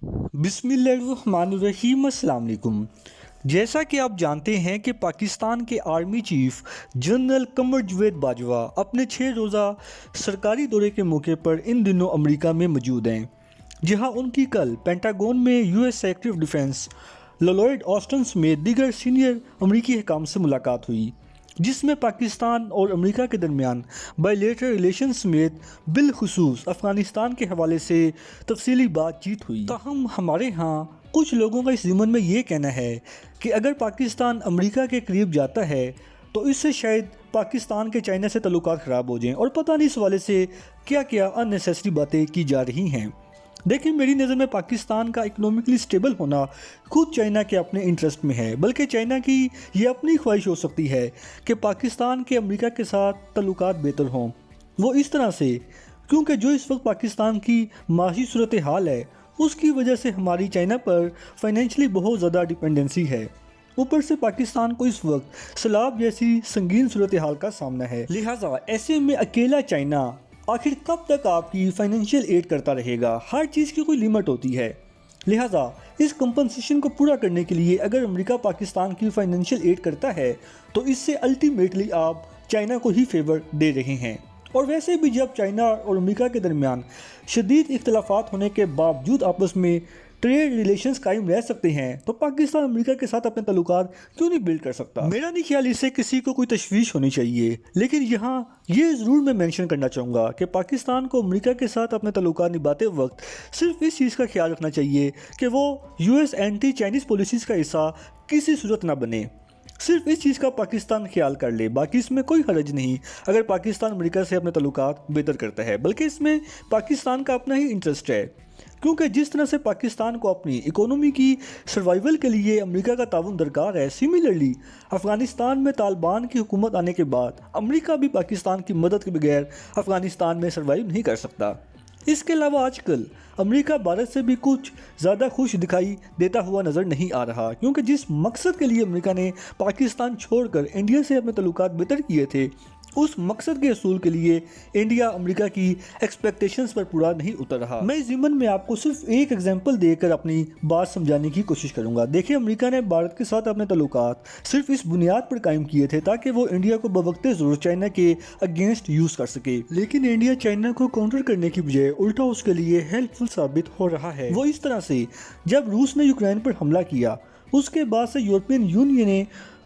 بسم اللہ الرحمن الرحیم۔ السلام علیکم۔ جیسا کہ آپ جانتے ہیں کہ پاکستان کے army chief general Qamar Javed Bajwa اپنے 6 روزہ سرکاری دورے کے موقع پر ان دنوں امریکہ میں موجود ہیں، جہاں ان کی کل پینٹاگون میں U S secretary of defence Lloyd Austin سمیت دیگر سینئر امریکی حکام سے ملاقات ہوئی، جس میں پاکستان اور امریکہ کے درمیان بائی لیٹرل ریلیشن سمیت بالخصوص افغانستان کے حوالے سے تفصیلی بات چیت ہوئی۔ تاہم ہمارے ہاں کچھ لوگوں کا اس ضمن میں یہ کہنا ہے کہ اگر پاکستان امریکہ کے قریب جاتا ہے تو اس سے شاید پاکستان کے چائنا سے تعلقات خراب ہو جائیں، اور پتہ نہیں اس حوالے سے کیا کیا ان نیسیسری باتیں کی جا رہی ہیں۔ دیکھیں، میری نظر میں پاکستان کا اکنومکلی سٹیبل ہونا خود چائنا کے اپنے انٹرسٹ میں ہے، بلکہ چائنا کی یہ اپنی خواہش ہو سکتی ہے کہ پاکستان کے امریکہ کے ساتھ تعلقات بہتر ہوں۔ وہ اس طرح سے کیونکہ جو اس وقت پاکستان کی معاشی صورتحال ہے اس کی وجہ سے ہماری چائنا پر فائنینشلی بہت زیادہ ڈیپینڈنسی ہے۔ اوپر سے پاکستان کو اس وقت سیلاب جیسی سنگین صورتحال کا سامنا ہے، لہٰذا ایسے میں اکیلا چائنا آخر کب تک آپ کی فائنینشیل ایڈ کرتا رہے گا؟ ہر چیز کی کوئی لیمٹ ہوتی ہے، لہٰذا اس کمپنسیشن کو پورا کرنے کے لیے اگر امریکہ پاکستان کی فائنینشیل ایڈ کرتا ہے تو اس سے الٹیمیٹلی آپ چائنا کو ہی فیور دے رہے ہیں۔ اور ویسے بھی جب چائنا اور امریکہ کے درمیان شدید اختلافات ہونے کے باوجود آپس میں ٹریڈ ریلیشنز قائم رہ سکتے ہیں تو پاکستان امریکہ کے ساتھ اپنے تعلقات کیوں نہیں بلڈ کر سکتا؟ میرا نہیں خیال اس سے کسی کو کوئی تشویش ہونی چاہیے، لیکن یہاں یہ ضرور میں مینشن کرنا چاہوں گا کہ پاکستان کو امریکہ کے ساتھ اپنے تعلقات نبھاتے وقت صرف اس چیز کا خیال رکھنا چاہیے کہ وہ U S anti Chinese policies کا حصہ کسی صورت نہ بنے۔ صرف اس چیز کا پاکستان خیال کر لے، باقی اس میں کوئی حرج نہیں اگر پاکستان امریکہ سے اپنے تعلقات بہتر کرتا ہے، بلکہ اس میں پاکستان کا اپنا ہی انٹرسٹ ہے، کیونکہ جس طرح سے پاکستان کو اپنی اکانومی کی سروائیول کے لیے امریکہ کا تعاون درکار ہے، سملرلی افغانستان میں طالبان کی حکومت آنے کے بعد امریکہ بھی پاکستان کی مدد کے بغیر افغانستان میں سروائیو نہیں کر سکتا۔ اس کے علاوہ آج کل امریکہ بھارت سے بھی کچھ زیادہ خوش دکھائی دیتا ہوا نظر نہیں آ رہا، کیونکہ جس مقصد کے لیے امریکہ نے پاکستان چھوڑ کر انڈیا سے اپنے تعلقات بہتر کیے تھے، اس مقصد کے حصول کے لیے انڈیا امریکہ کی ایکسپیکٹیشنز پر پورا نہیں اتر رہا۔ میں اس ضمن میں آپ کو صرف ایک ایگزامپل دے کر اپنی بات سمجھانے کی کوشش کروں گا۔ دیکھیں، امریکہ نے بھارت کے ساتھ اپنے تعلقات صرف اس بنیاد پر قائم کیے تھے تاکہ وہ انڈیا کو بوقت ضرورت چائنا کے اگینسٹ یوز کر سکے، لیکن انڈیا چائنا کو کاؤنٹر کرنے کی بجائے الٹا اس کے لیے ہیلپ فل ثابت ہو رہا ہے۔ وہ اس طرح سے جب روس نے یوکرین پر حملہ کیا، اس کے بعد سے یورپین یونین نے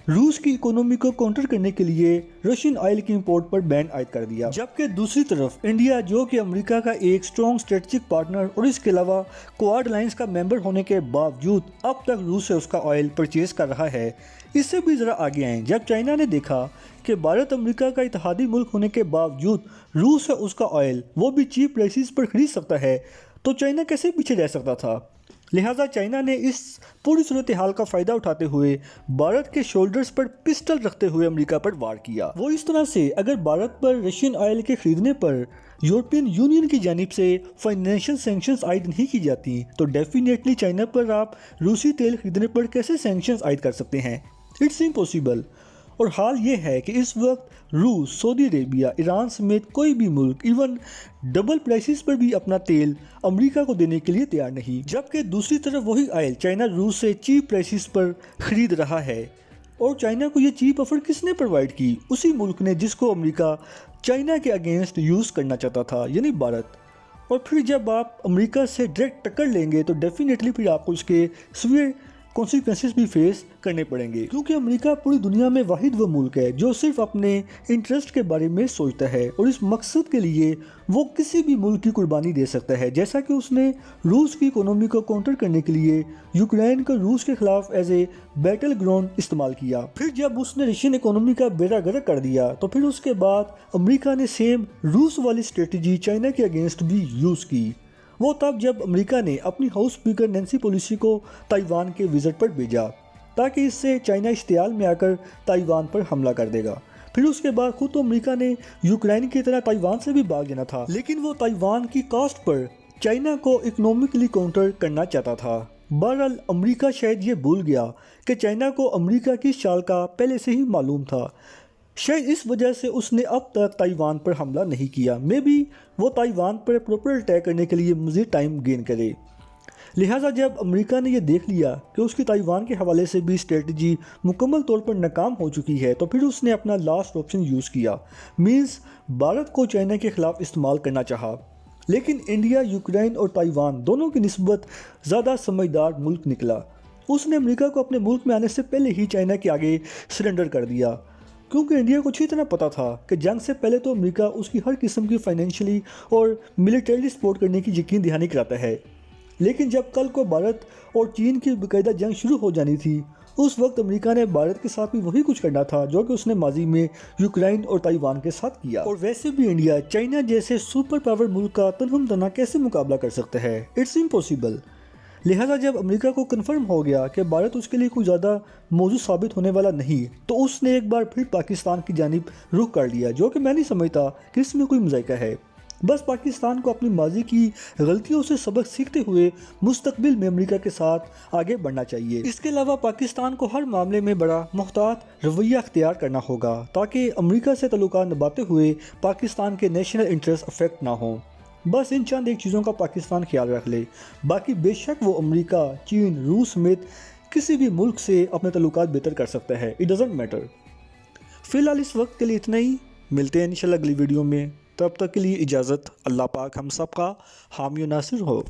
روس کی اکانومی کو کاؤنٹر کرنے کے لیے رشین آئل کی امپورٹ پر بین عائد کر دیا، جبکہ دوسری طرف انڈیا جو کہ امریکہ کا ایک سٹرونگ اسٹریٹجک پارٹنر اور اس کے علاوہ کوآڈ الائنس کا ممبر ہونے کے باوجود اب تک روس سے اس کا آئل پرچیز کر رہا ہے۔ اس سے بھی ذرا آگے آئیں، جب چائنا نے دیکھا کہ بھارت امریکہ کا اتحادی ملک ہونے کے باوجود روس سے اس کا آئل وہ بھی چیپ پرائسز پر خرید سکتا ہے تو چائنا کیسے پیچھے رہ سکتا تھا؟ لہٰذا چائنا نے اس پوری صورتحال کا فائدہ اٹھاتے ہوئے بھارت کے شولڈرز پر پسٹل رکھتے ہوئے امریکہ پر وار کیا۔ وہ اس طرح سے اگر بھارت پر رشین آئل کے خریدنے پر یورپین یونین کی جانب سے فائنینشل سینکشنز عائد نہیں کی جاتی تو ڈیفینیٹلی چائنا پر آپ روسی تیل خریدنے پر کیسے سینکشنز عائد کر سکتے ہیں؟ It's impossible. اور حال یہ ہے کہ اس وقت روس، سعودی عربیہ، ایران سمیت کوئی بھی ملک ایون ڈبل پرائسز پر بھی اپنا تیل امریکہ کو دینے کے لیے تیار نہیں، جبکہ دوسری طرف وہی آئل چائنا روس سے چیپ پرائسز پر خرید رہا ہے۔ اور چائنا کو یہ چیپ آفر کس نے پرووائڈ کی؟ اسی ملک نے جس کو امریکہ چائنا کے اگینسٹ یوز کرنا چاہتا تھا، یعنی بھارت۔ اور پھر جب آپ امریکہ سے ڈائریکٹ ٹکر لیں گے تو ڈیفینیٹلی پھر آپ کو اس کے سویئر کانسیکوینسز بھی فیس کرنے پڑیں گے، کیونکہ امریکہ پوری دنیا میں واحد وہ ملک ہے جو صرف اپنے انٹرسٹ کے بارے میں سوچتا ہے، اور اس مقصد کے لیے وہ کسی بھی ملک کی قربانی دے سکتا ہے، جیسا کہ اس نے روس کی اکانومی کو کاؤنٹر کرنے کے لیے یوکرین کو روس کے خلاف ایز اے بیٹل گراؤنڈ استعمال کیا۔ پھر جب اس نے رشین اکانومی کا بیڑا غرق کر دیا تو پھر اس کے بعد امریکہ نے سیم روس والی اسٹریٹجی چائنا کے اگینسٹ بھی یوز کی۔ وہ تب جب امریکہ نے اپنی ہاؤس اسپیکر نینسی پیلوسی کو تائیوان کے وزٹ پر بھیجا تاکہ اس سے چائنا اشتعال میں آ کر تائیوان پر حملہ کر دے گا۔ پھر اس کے بعد خود تو امریکہ نے یوکرین کی طرح تائیوان سے بھی بھاگ جانا تھا، لیکن وہ تائیوان کی کاسٹ پر چائنا کو اکنومکلی کاؤنٹر کرنا چاہتا تھا۔ بہرحال امریکہ شاید یہ بھول گیا کہ چائنا کو امریکہ کی چال کا پہلے سے ہی معلوم تھا، شاید اس وجہ سے اس نے اب تک تائیوان پر حملہ نہیں کیا۔ میں بھی وہ تائیوان پر پراپر اٹیک کرنے کے لیے مزید ٹائم گین کرے، لہٰذا جب امریکہ نے یہ دیکھ لیا کہ اس کی تائیوان کے حوالے سے بھی اسٹریٹجی مکمل طور پر ناکام ہو چکی ہے تو پھر اس نے اپنا لاسٹ آپشن یوز کیا، مینز بھارت کو چائنا کے خلاف استعمال کرنا چاہا۔ لیکن انڈیا، یوکرین اور تائیوان دونوں کی نسبت زیادہ سمجھدار ملک نکلا۔ اس نے امریکہ کو اپنے ملک میں آنے سے پہلے ہی چائنا کے آگے سرنڈر کر دیا، کیونکہ انڈیا کو اچھی طرح پتا تھا کہ جنگ سے پہلے تو امریکہ اس کی ہر قسم کی فائنینشلی اور ملٹریلی سپورٹ کرنے کی یقین دہانی کراتا ہے۔ لیکن جب کل کو بھارت اور چین کی باقاعدہ جنگ شروع ہو جانی تھی، اس وقت امریکہ نے بھارت کے ساتھ بھی وہی کچھ کرنا تھا جو کہ اس نے ماضی میں یوکرین اور تائیوان کے ساتھ کیا۔ اور ویسے بھی انڈیا چائنا جیسے سپر پاور ملک کا تنہم تنہا کیسے مقابلہ کر سکتا ہے؟ It's impossible. لہٰذا جب امریکہ کو کنفرم ہو گیا کہ بھارت اس کے لیے کوئی زیادہ موضوع ثابت ہونے والا نہیں، تو اس نے ایک بار پھر پاکستان کی جانب رخ کر لیا، جو کہ میں نہیں سمجھتا کہ اس میں کوئی مذائقہ ہے۔ بس پاکستان کو اپنی ماضی کی غلطیوں سے سبق سیکھتے ہوئے مستقبل میں امریکہ کے ساتھ آگے بڑھنا چاہیے۔ اس کے علاوہ پاکستان کو ہر معاملے میں بڑا محتاط رویہ اختیار کرنا ہوگا تاکہ امریکہ سے تعلقات نبھاتے ہوئے پاکستان کے نیشنل انٹرسٹ افیکٹ نہ ہوں۔ بس ان چند ایک چیزوں کا پاکستان خیال رکھ لے، باقی بے شک وہ امریکہ، چین، روس سمیت کسی بھی ملک سے اپنے تعلقات بہتر کر سکتا ہے۔ It doesn't matter. فی الحال اس وقت کے لیے اتنا ہی، ملتے ہیں انشاءاللہ اگلی ویڈیو میں، تب تک کے لیے اجازت۔ اللہ پاک ہم سب کا حامی و ناصر ہو۔